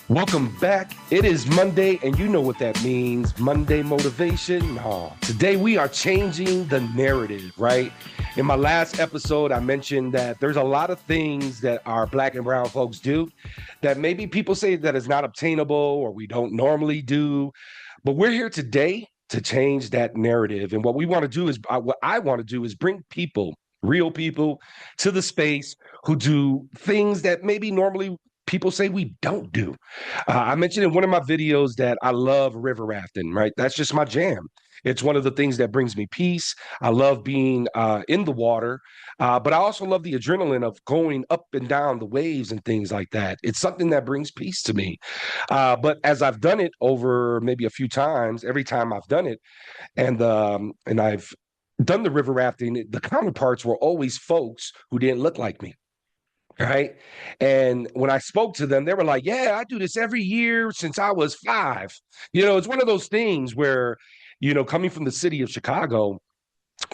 Welcome back. It is Monday, and you know what that means. Monday motivation. Today we are changing the narrative, right? In my last episode, I mentioned that there's a lot of things that our Black and brown folks do that maybe people say that is not obtainable or we don't normally do. But we're here today to change that narrative. And what we want to do is, what I want to do is bring people, real people, to the space who do things that maybe normally people say we don't do. I mentioned in one of my videos that I love river rafting, right? That's just my jam. It's one of the things that brings me peace. I love being in the water, but I also love the adrenaline of going up and down the waves and things like that. It's something that brings peace to me. But as I've done it over maybe a few times, every time I've done it, and I've done the river rafting, the counterparts were always folks who didn't look like me. Right. And when I spoke to them, they were like, yeah, I do this every year since I was 5. It's one of those things where, coming from the city of Chicago,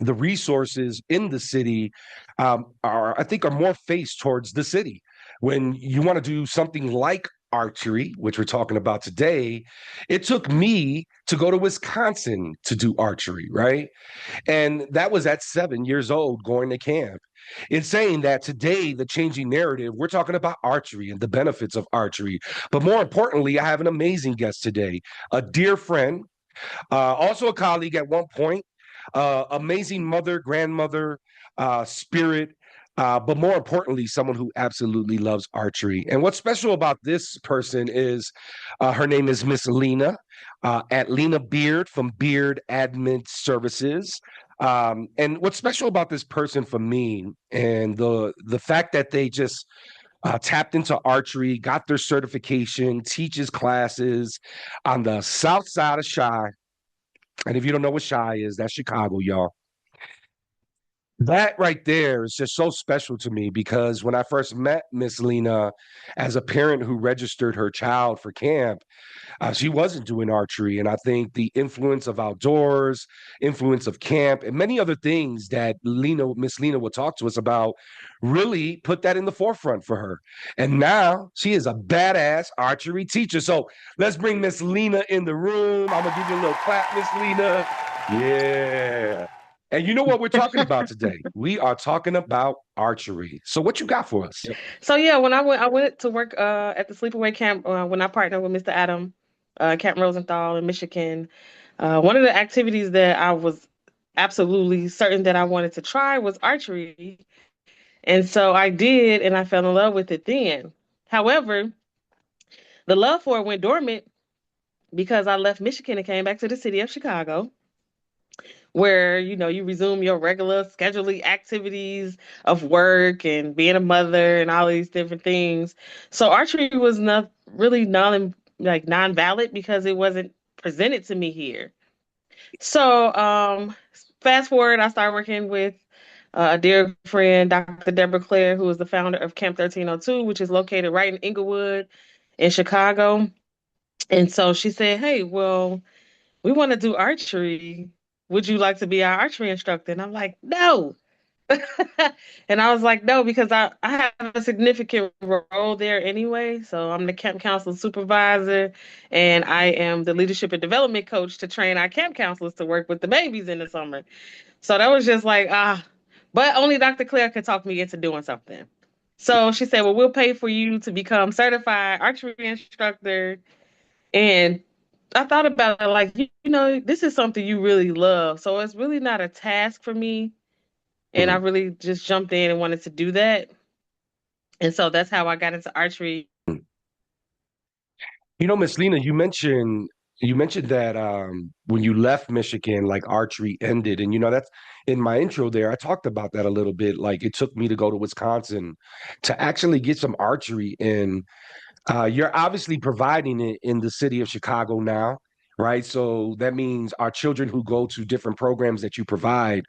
the resources in the city I think, are more faced towards the city. When you want to do something like archery, which we're talking about today, it took me to go to Wisconsin to do archery, right? And that was at 7 years old going to camp. In saying that today, the changing narrative, we're talking about archery and the benefits of archery. But more importantly, I have an amazing guest today, a dear friend, also a colleague at one point, amazing mother, grandmother, spirit, but more importantly, someone who absolutely loves archery. And what's special about this person is her name is Miss Lena, at Lena Beard from Beard Admin Services. And what's special about this person for me, and the fact that they just tapped into archery, got their certification, teaches classes on the south side of Chi. And if you don't know what Chi is, that's Chicago, y'all. That right there is just so special to me because when I first met Miss Lena as a parent who registered her child for camp, she wasn't doing archery. And I think the influence of outdoors, influence of camp, and many other things that Miss Lena will talk to us about really put that in the forefront for her. And now she is a badass archery teacher. So let's bring Miss Lena in the room. I'm going to give you a little clap, Miss Lena. Yeah. And you know what we're talking about today? We are talking about archery. So what you got for us? So yeah, when I went to work at the sleepaway camp when I partnered with Mr. Adam, Camp Rosenthal in Michigan. One of the activities that I was absolutely certain that I wanted to try was archery, and so I did, and I fell in love with it then. However, the love for it went dormant because I left Michigan and came back to the city of Chicago, where you resume your regular scheduling activities of work and being a mother and all these different things. So archery was not really non-valid because it wasn't presented to me here. So fast forward, I started working with a dear friend, Dr. Deborah Claire, who is the founder of Camp 1302, which is located right in Inglewood in Chicago. And so she said, hey, well, we want to do archery. Would you like to be our archery instructor? And I'm like, no. And I was like, no, because I have a significant role there anyway. So I'm the camp counselor supervisor, and I am the leadership and development coach to train our camp counselors to work with the babies in the summer. So that was just like, but only Dr. Claire could talk me into doing something. So she said, well, we'll pay for you to become certified archery instructor. And I thought about it like, this is something you really love. So it's really not a task for me. And I Mhm. really just jumped in and wanted to do that. And so that's how I got into archery. Miss Lena, you mentioned that when you left Michigan, like archery ended, and that's in my intro there. I talked about that a little bit. Like it took me to go to Wisconsin to actually get some archery in. You're obviously providing it in the city of Chicago now, right? So that means our children who go to different programs that you provide,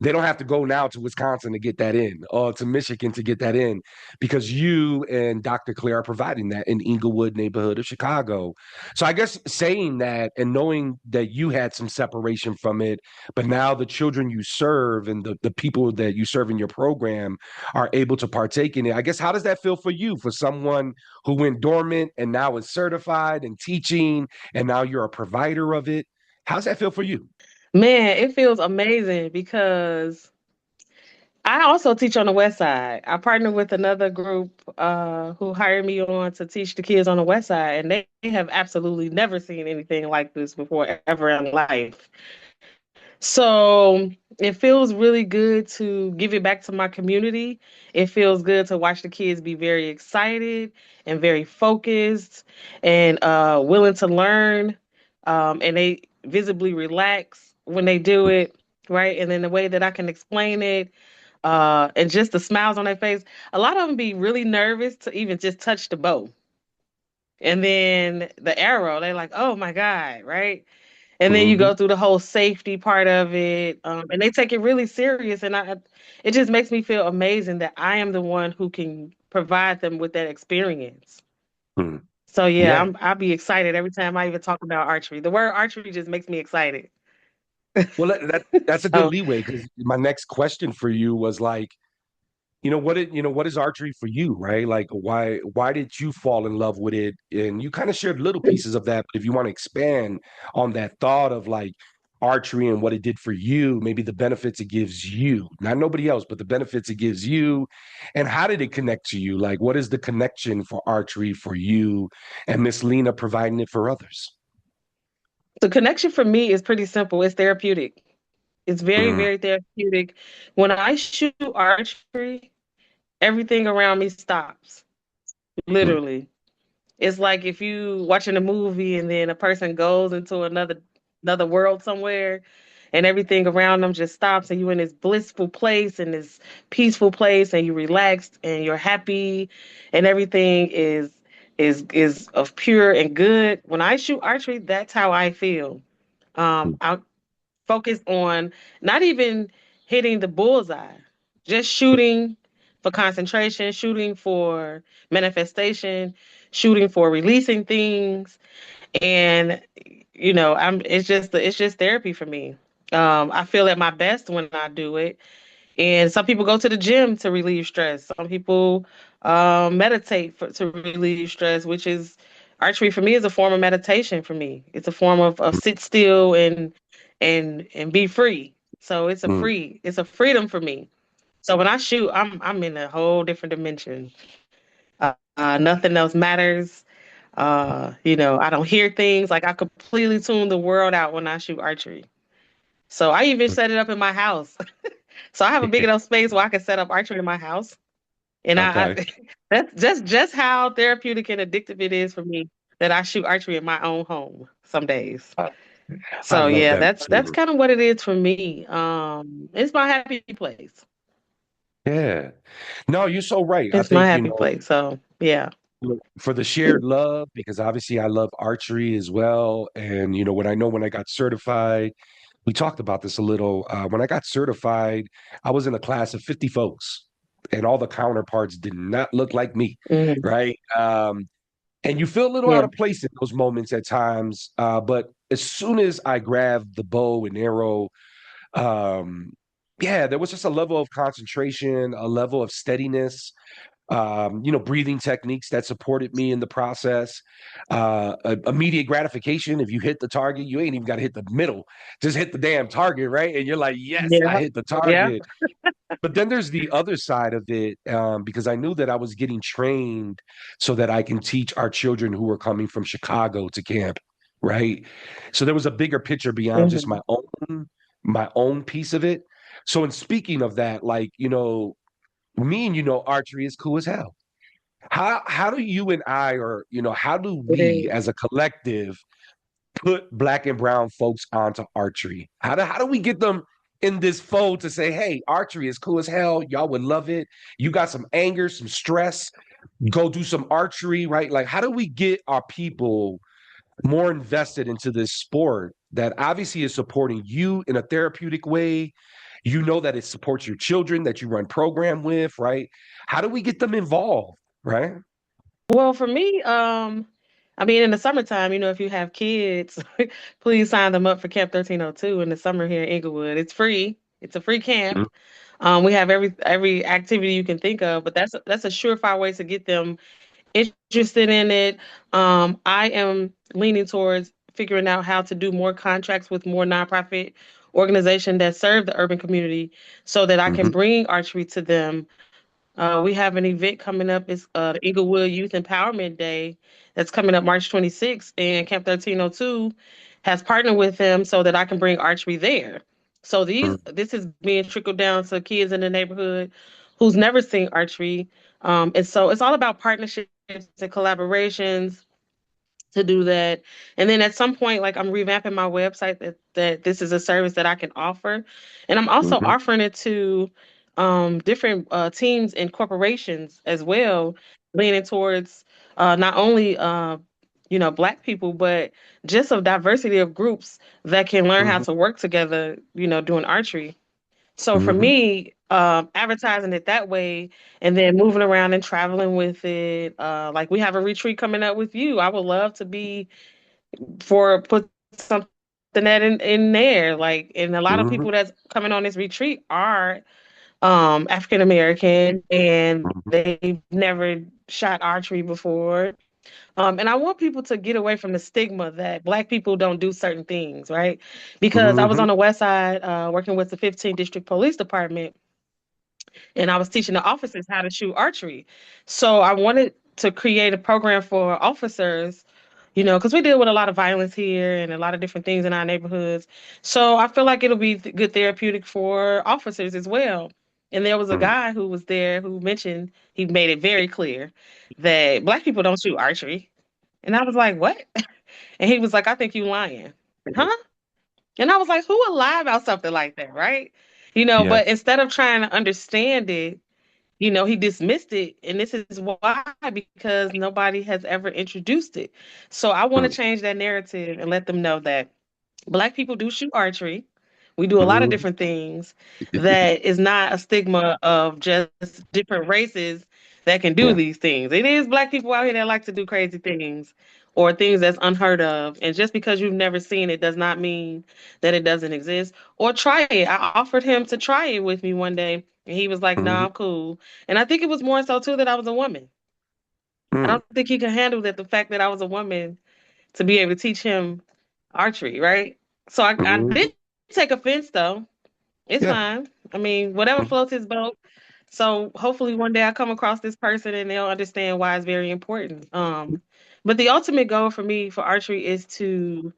they don't have to go now to Wisconsin to get that in or to Michigan to get that in because you and Dr. Claire are providing that in Inglewood neighborhood of Chicago. So I guess saying that and knowing that you had some separation from it, but now the children you serve and the people that you serve in your program are able to partake in it. I guess how does that feel for you, for someone who went dormant and now is certified and teaching and now you're a provider of it? How's that feel for you? Man, it feels amazing because I also teach on the west side. I partner with another group who hired me on to teach the kids on the west side, and they have absolutely never seen anything like this before ever in life. So it feels really good to give it back to my community. It feels good to watch the kids be very excited and very focused and willing to learn. And they visibly relax when they do it, right? And then the way that I can explain it, and just the smiles on their face. A lot of them be really nervous to even just touch the bow. And then the arrow, they're like, oh my God, right? And then you Mhm. go through the whole safety part of it, and they take it really serious. And it just makes me feel amazing that I am the one who can provide them with that experience. Mhm. So yeah, Yeah. I'll be excited every time I even talk about archery. The word archery just makes me excited. Well, that's a good So leeway because my next question for you was like, what is archery for you, right? Like, why did you fall in love with it? And you kind of shared little pieces of that, but if you want to expand on that thought of like archery and what it did for you, maybe the benefits it gives you, not nobody else, but the benefits it gives you, and how did it connect to you? Like, what is the connection for archery for you and Miss Lena providing it for others? the connection for me is pretty simple. It's therapeutic. It's very, Mm, very therapeutic. When I shoot archery, everything around me stops. mm, Literally. It's like if you watching a movie and then a person goes into another world somewhere and everything around them just stops and you in this blissful place and this peaceful place and you relaxed and you're happy and everything is of pure and good. When I shoot archery, that's how I feel. mm, I focus on not even hitting the bullseye, just shooting for concentration, shooting for manifestation, shooting for releasing things. And I'm it's just therapy for me. I feel at my best when I do it. And some people go to the gym to relieve stress. Some people meditate to relieve stress, which is archery for me is a form of meditation for me. It's a form of sit still and be free. So mm. it's a freedom for me. So when I shoot, I'm in a whole different dimension. Nothing else matters. I don't hear things like I completely tune the world out when I shoot archery. So I even set it up in my house. So I have a big enough space where I can set up archery in my house. And Okay. that's just how therapeutic and addictive it is for me that I shoot archery in my own home some days. I So love yeah, that that's too. kind of what it is for me. It's my happy place. Yeah. No, you're so right. I It's my think, happy place. So yeah. for the shared love, because obviously I love archery as well. And, when I got certified, we talked about this a little. When I got certified, I was in a class of 50 folks, and all the counterparts did not look like me, Mhm. right? And you feel a little out Yeah. of place in those moments at times. But as soon as I grabbed the bow and arrow, um, yeah, there was just a level of concentration, a level of steadiness, breathing techniques that supported me in the process. Immediate gratification. If you hit the target, you ain't even got to hit the middle. Just hit the damn target, right? And you're like, yes, I Yeah. hit the Yeah. target. But then there's the other side of it, because I knew that I was getting trained so that I can teach our children who were coming from Chicago to camp, right? So there was a bigger picture beyond just Hmm. my own piece of it. So in speaking of that, like, me and archery is cool as hell. How do you and I, or how do It we is. as a collective put black and brown folks onto archery? How do we get them in this fold to say, hey, archery is cool as hell. Y'all would love it. You got some anger, some stress, go do some archery, right? Like, how do we get our people more invested into this sport that obviously is supporting you in a therapeutic way. You know that it supports your children that you run program with, right? How do we get them involved, right? Well, for me, I mean, in the summertime, if you have kids, please sign them up for Camp 1302 in the summer here in Inglewood. It's free. It's a free camp. We have every activity you can think of, but that's a surefire way to get them interested in it. I am leaning towards figuring out how to do more contracts with more nonprofit organizations that serve the urban community so that I can Mm-hmm. bring archery to them. We have an event coming up. It's the Inglewood Youth Empowerment Day that's coming up March 26th, and Camp 1302 has partnered with them so that I can bring archery there. So this is being trickled down to kids in the neighborhood who's never seen archery. And so it's all about partnerships and collaborations to do that. And then at some point, like I'm revamping my website that this is a service that I can offer. And I'm also Mm-hmm. offering it to different teams and corporations as well, leaning towards not only Black people, but just a diversity of groups that can learn how Mm-hmm. to work together, doing archery. So for Mm-hmm. me, advertising it that way and then moving around and traveling with it, like we have a retreat coming up with you. I would love to be for put something that in there. Like, and a lot of Mm-hmm. people that's coming on this retreat are African American and they've never shot archery before. And I want people to get away from the stigma that Black people don't do certain things, right? Because I was Mm-hmm. on the West Side working with the 15th District Police Department, and I was teaching the officers how to shoot archery. So I wanted to create a program for officers, because we deal with a lot of violence here and a lot of different things in our neighborhoods. So I feel like it'll be good therapeutic for officers as well. And there was a guy who was there who mentioned he made it very clear that Black people don't shoot archery. And I was like, what? And he was like, I think you lying. Huh? And I was like, who would lie about something like that, right? Yeah. But instead of trying to understand it, he dismissed it. And this is why, because nobody has ever introduced it. So I want to change that narrative and let them know that Black people do shoot archery. We do a lot of Mm-hmm. different things that is not a stigma of just different races that can do Yeah. these things. It is Black people out here that like to do crazy things or things that's unheard of. And just because you've never seen it does not mean that it doesn't exist. Or try it. I offered him to try it with me one day, and he was like, "No, Mm-hmm. I'm cool." And I think it was more so too that I was a woman. I Mm. don't think he could handle that the fact that I was a woman to be able to teach him archery, right? So I Mm-hmm. did take offense though. It's Yeah. fine. I mean, whatever floats his boat. So hopefully one day I come across this person and they'll understand why it's very important. But the ultimate goal for me for archery is to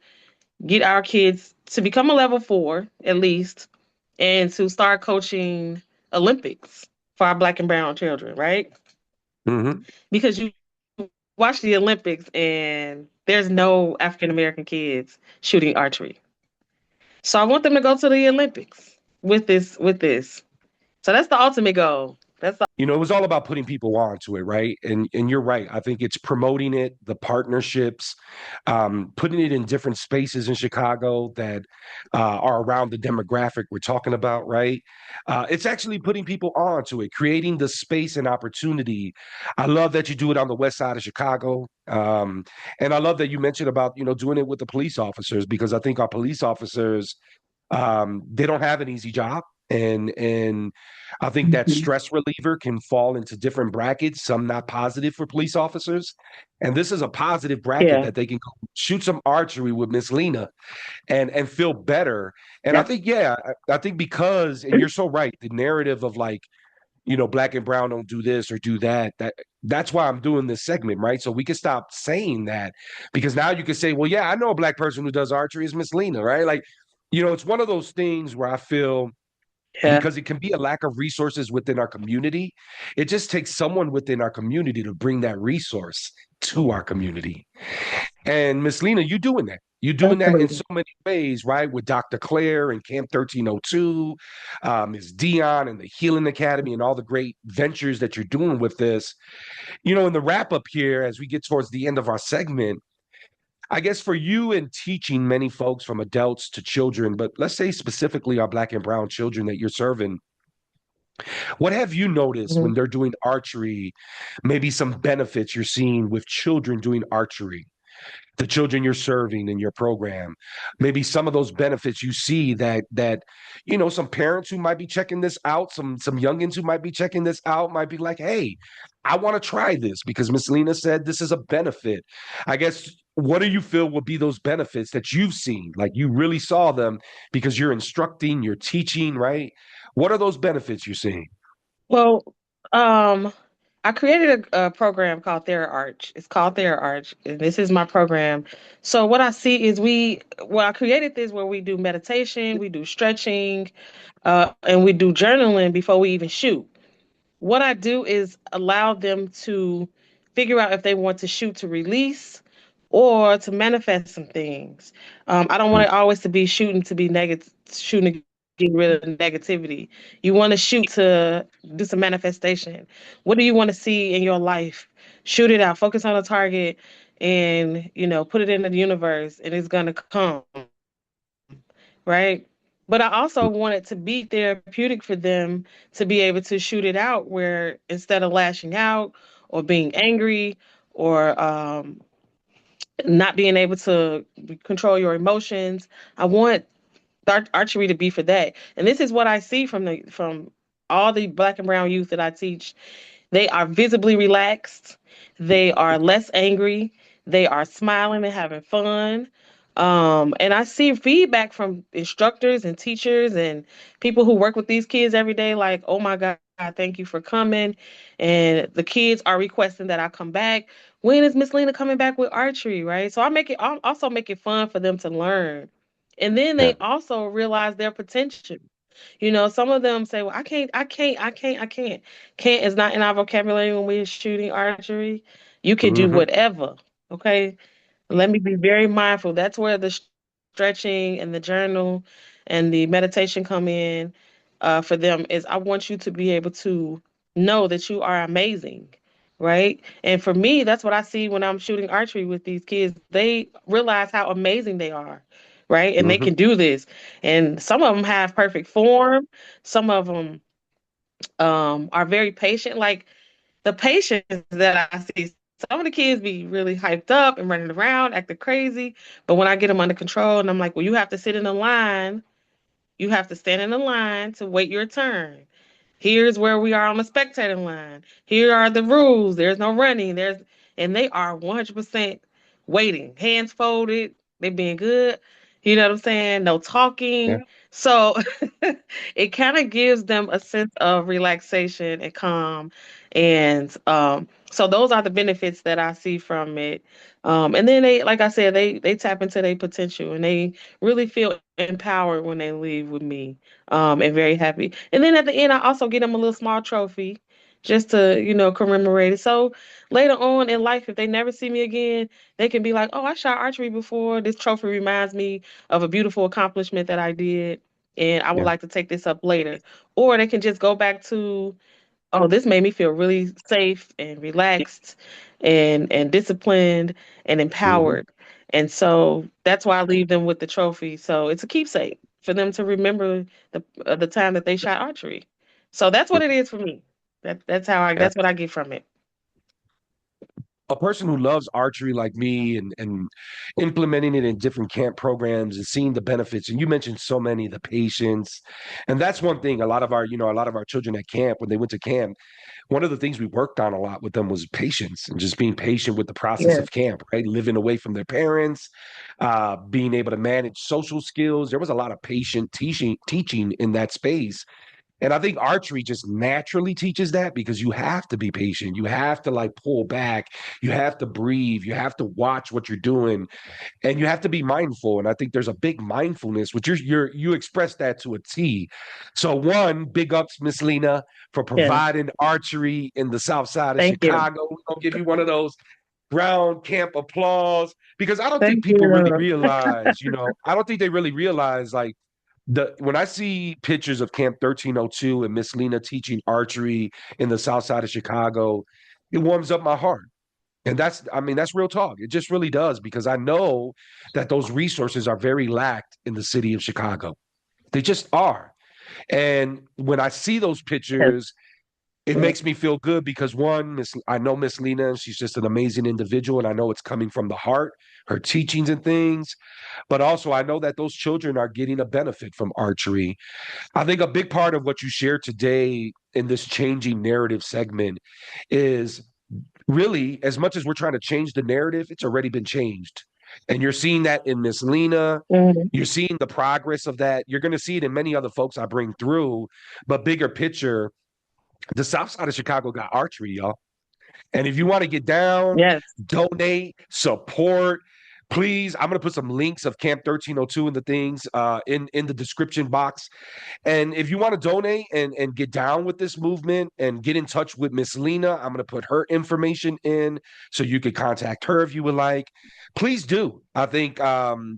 get our kids to become a level 4 at least and to start coaching Olympics for our Black and brown children, right? Mm-hmm. Because you watch the Olympics and there's no African American kids shooting archery. So I want them to go to the Olympics with this. So that's the ultimate goal. That's the It was all about putting people onto it, right? And you're right. I think it's promoting it, the partnerships, putting it in different spaces in Chicago that are around the demographic we're talking about, right? It's actually putting people onto it, creating the space and opportunity. I love that you do it on the west side of Chicago. And I love that you mentioned about, doing it with the police officers, because I think our police officers, they don't have an easy job. And I think that stress reliever can fall into different brackets, some not positive for police officers. And this is a positive bracket yeah. that they can go shoot some archery with Miss Lena and feel better. And I Yep. think, yeah, I think because, and you're so right, the narrative of like, Black and brown don't do this or do that. That's why I'm doing this segment, right? So we can stop saying that, because now you can say, well, yeah, I know a Black person who does archery is Miss Lena, right? Like, it's one of those things where I feel, Yeah. because it can be a lack of resources within our community. It just takes someone within our community to bring that resource to our community. And Miss Lena, you doing that. You're doing that in so Absolutely. many ways, right? With Dr. Claire and Camp 1302, Ms. Dion and the Healing Academy and all the great ventures that you're doing with this. In the wrap up here, as we get towards the end of our segment, I guess for you in teaching many folks from adults to children, but let's say specifically our Black and brown children that you're serving, what have you noticed when Mhm. they're doing archery? Maybe some benefits you're seeing with children doing archery, the children you're serving in your program, maybe some of those benefits you see that some parents who might be checking this out, some youngins who might be checking this out might be like, hey, I want to try this because Miss Lena said this is a benefit. I guess, what do you feel would be those benefits that you've seen, like you really saw them because you're instructing, you're teaching, right? What are those benefits you're seeing? Well, um, I created a program called TheraArch. It's called TheraArch, and this is my program. So what I see is I created this where we do meditation, we do stretching, and we do journaling before we even shoot. What I do is allow them to figure out if they want to shoot to release or to manifest some things. I don't want it always to be shooting to be negative, shooting to get rid of negativity. You want to shoot to do some manifestation. What do you want to see in your life? Shoot it out. Focus on a target, and put it in the universe, and it's gonna come, right? But I also want it to be therapeutic for them to be able to shoot it out where instead of lashing out or being angry or not being able to control your emotions, I want archery to be for that. And this is what I see from all the Black and brown youth that I teach. They are visibly relaxed. They are less angry. They are smiling and having fun. And I see feedback from instructors and teachers and people who work with these kids every day, like, oh my God, thank you for coming. And the kids are requesting that I come back. When is Miss Lena coming back with archery? Right. So I also make it fun for them to learn. And then Yeah. they also realize their potential. Some of them say, well, I can't, I can't, I can't, I can't. Can't is not in our vocabulary when we're shooting archery. You can do Hmm. whatever. Okay. Let me be very mindful. That's where the stretching and the journal and the meditation come in for them is I want you to be able to know that you are amazing. Right. And for me, that's what I see when I'm shooting archery with these kids. They realize how amazing they are. Right. And they Hmm. can do this. And some of them have perfect form. Some of them are very patient. Like the patience that I see, some of the kids be really hyped up and running around, acting crazy. But when I get them under control and I'm like, well, you have to sit in a line, you have to stand in a line to wait your turn. Here's where we are on the spectator line. Here are the rules. There's no running. And they are 100% waiting, hands folded. They being good. You know what I'm saying? No Yeah. talking. So it kind of gives them a sense of relaxation and calm. And so those are the benefits that I see from it. And then they, like I said, they tap into their potential and they really feel empowered when they leave with me, and very happy. And then at the end, I also get them a little small trophy just to, commemorate it. So later on in life, if they never see me again, they can be like, oh, I shot archery before. This trophy reminds me of a beautiful accomplishment that I did. And I would Yeah. like to take this up later. Or they can just go back to, oh, this made me feel really safe and relaxed and disciplined and Hmm. empowered. And so that's why I leave them with the trophy. So it's a keepsake for them to remember the time that they shot archery. So that's what it is for me. Yeah. That's what I get from it. A person who loves archery like me and implementing it in different camp programs and seeing the benefits, and you mentioned so many, the patience, and that's one thing. A lot of our children at camp, when they went to camp, one of the things we worked on a lot with them was patience and just being patient with the process Yeah. of camp, right? Living away from their parents, being able to manage social skills. There was a lot of patient teaching in that space. And I think archery just naturally teaches that because you have to be patient. You have to like pull back. You have to breathe. You have to watch what you're doing, and you have to be mindful. And I think there's a big mindfulness, which you express that to a T. So one, big ups, Miss Lena, for Yeah. providing archery in the South Side of Thank you. Chicago. We're gonna give you one of those ground camp applause because I don't think Thank people really you. realize. I don't think they really realize like the when I see pictures of Camp 1302 and Miss Lena teaching archery in the South Side of Chicago, it warms up my heart. And that's real talk. It just really does, because I know that those resources are very lacked in the city of Chicago. They just are. And when I see those Yes. pictures, it Yes. makes me feel good because one, I know Miss Lena, and she's just an amazing individual, and I know it's coming from the heart, her teachings and things. But also, I know that those children are getting a benefit from archery. I think a big part of what you shared today in this changing narrative segment is really, as much as we're trying to change the narrative, it's already been changed. And you're seeing that in Miss Lena. Mhm. You're seeing the progress of that. You're going to see it in many other folks I bring through. But bigger picture, the South Side of Chicago got archery, y'all. And if you want to get down, Yes. donate, support, please. I'm going to put some links of Camp 1302 and the things in the description box. And if you want to donate and get down with this movement and get in touch with Miss Lena, I'm going to put her information in so you could contact her if you would like. Please do. I think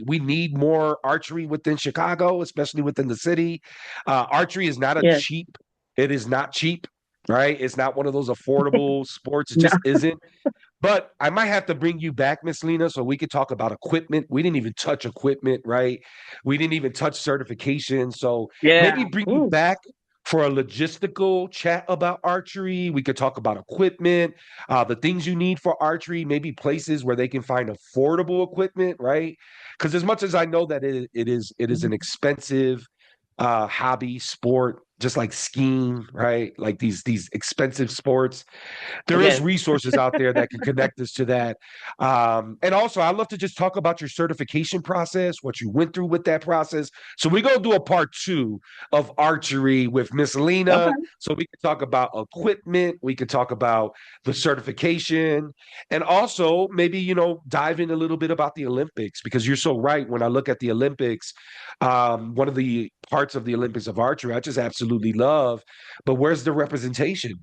we need more archery within Chicago, especially within the city. Archery is not a Yes. cheap. It is not cheap, right? It's not one of those affordable sports. It No. just isn't. But I might have to bring you back, Miss Lena, so we could talk about equipment. We didn't even touch equipment, right? We didn't even touch certification. So Yeah. maybe bring you Ooh. back for a logistical chat about archery. We could talk about equipment, the things you need for archery, maybe places where they can find affordable equipment, right? Because as much as I know that it is an expensive hobby sport, just like skiing, right? Like these expensive sports, there is Yes. resources out there that can connect us to that. And also, I'd love to just talk about your certification process, what you went through with that process. So we're gonna do a part 2 of archery with Miss Lena. Okay. So we can talk about equipment, we could talk about the certification, and also maybe dive in a little bit about the Olympics, because you're so right. When I look at the Olympics, one of the parts of the Olympics of archery I just absolutely love, but where's the representation?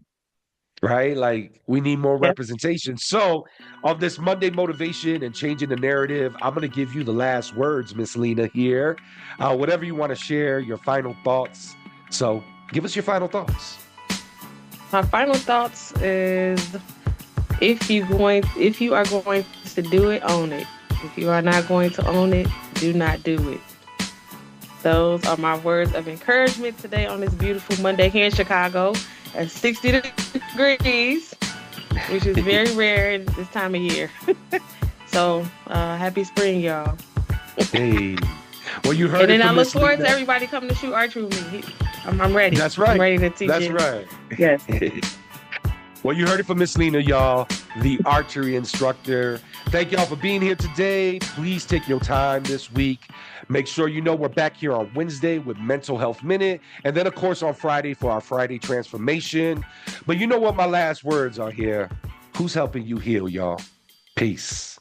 Right? Like we need more Yes. representation. So, on this Monday motivation and changing the narrative, I'm going to give you the last words, Miss Lena, here. Whatever you want to share, your final thoughts. So, give us your final thoughts. My final thoughts is if you are going to do it, own it. If you are not going to own it, do not do it. Those are my words of encouragement today on this beautiful Monday here in Chicago at 60 degrees, which is very rare in this time of year. So happy spring, y'all. Hey, well, you heard And it then I from look Miss forward to Lena. everybody coming to shoot archery with me. I'm ready. That's right. I'm ready to teach That's it. right. Yes. Well, you heard it from Miss Lena, y'all, the archery instructor. Thank y'all for being here today. Please take your time this week. Make sure you know we're back here on Wednesday with Mental Health Minute. And then, of course, on Friday for our Friday transformation. But you know what my last words are here? Who's helping you heal, y'all? Peace.